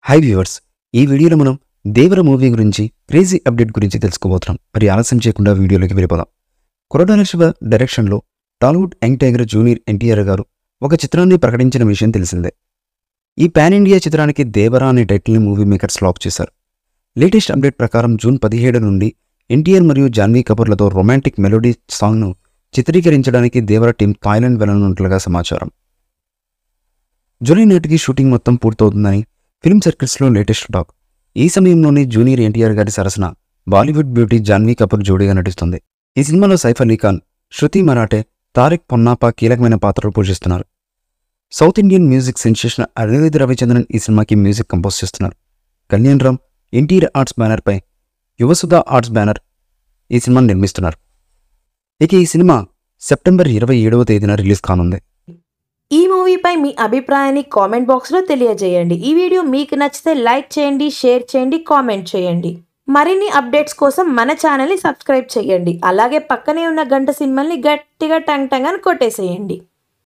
High viewers, ఈ వీడియోలో మనం దేవర మూవీ గురించి క్రేజీ అప్డేట్ గురించి తెలుసుకోబోతున్నాం. మరి ఆలస్యం చేయకుండా వీడియోలోకి వెళ్ళిపోదాం. కొరటాల శివ డైరెక్షన్లో Tollywood young tiger junior NTR గారు ఒక చిత్రాన్ని ప్రకటించిన విషయం తెలిసిందే. ఈ పాన్ ఇండియా చిత్రానికి దేవరా అనే టైటిల్ని మూవీ మేకర్స్ లాక్ చేశారు. లేటెస్ట్ అప్డేట్ ప్రకారం జూన్ 17 నుండి ఎన్టీఆర్ మరియు జాన్వీ కపూర్లతో రొమాంటిక్ మెలోడీ సాంగ్ను చిత్రీకరించడానికి దేవర టీం థాయిలాండ్ వెళ్లనున్నట్లుగా సమాచారం. జూలై నాటికి షూటింగ్ మొత్తం పూర్తవుతుందని ఫిల్మ్ సర్కిల్స్లో లేటెస్ట్ టాక్. ఈ సమయంలోనే జూనియర్ ఎన్టీఆర్ గారి సరసన బాలీవుడ్ బ్యూటీ జాన్వీ కపూర్ జోడీగా నటిస్తుంది. ఈ సినిమాలో సైఫ్ అలీ ఖాన్, శృతి మరాఠే, తారిక్ పొన్నాపా కీలకమైన పాత్రలు పోషిస్తున్నారు. South Indian music sensation Anirudh Ravichandran ఈ సినిమాకి మ్యూజిక్ కంపోజ్ చేస్తున్నారు. కళ్యాణ్ రామ్ ఎన్టీఆర్ ఆర్ట్స్ బ్యానర్పై యువసుధ ఆర్ట్స్ బ్యానర్ ఈ సినిమాను నిర్మిస్తున్నారు. ఇక ఈ సినిమా సెప్టెంబర్ 27వ తేదీన రిలీజ్ కానుంది. ఈ మూవీపై మీ అభిప్రాయాన్ని కామెంట్ బాక్స్లో తెలియజేయండి. ఈ వీడియో మీకు నచ్చితే లైక్ చేయండి, షేర్ చేయండి, కామెంట్ చేయండి. మరిన్ని అప్డేట్స్ కోసం మన ఛానల్ని సబ్స్క్రైబ్ చేయండి. అలాగే పక్కనే ఉన్న గంట సింబల్ని గట్టిగా టంగ్ టంగ్ అని కొట్టేసేయండి.